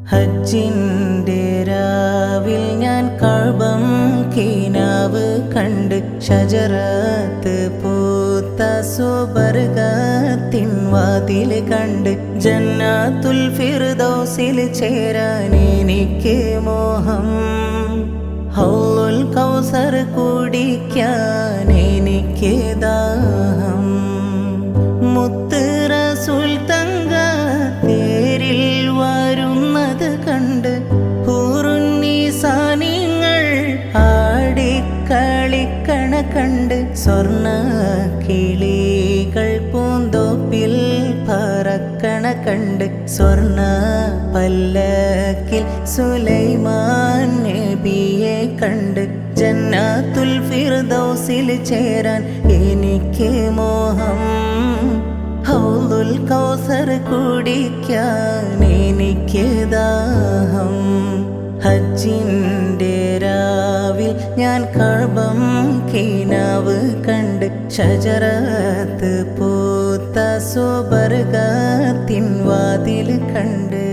ഹജ്ജിൻ്റെ രാവിൽ ഞാൻ കഅബം കിനാവ് കണ്ട് ഷജറത്ത് പൂത്ത സുബർഗത്തിൻ വാതിൽ കണ്ട് ജന്നത്തുൽ ഫിർദൗസിൽ ചേരാൻ എനിക്ക് മോഹം. ഹൗലുൽ കൗസർ കുടിക്കാൻ എനിക്ക് ദാഹം. മുത്ത് റസൂൽ തങ്ക തേരിൽ വരുന്നത് കണ്ട് ഹൂറുന്നീസാനിങ്ങൾ ആടിക്കളിക്കണ കണ്ട് സ്വർണ്ണ കിളികൾ പൂന്തോപ്പിൽ പറക്കണ കണ്ട് സ്വർണ്ണ പല്ലക്കിൽ സുലൈമാൻ നബിയെ കണ്ട് ജന്നത്തുൽ ഫിർദൗസിൽ ചേരാൻ എനിക്ക് മോഹം. ഹൗലുൽ കൗസർ കുടിക്കാൻ എനിക്ക് ദാഹം. ഹജ്ജിൻ്റെ രാവിൽ ഞാൻ കഅബം കിനാവ് കണ്ട് ഷജറത്ത് പൂത്ത സുബർഗത്തിൻ വാതിൽ കണ്ട്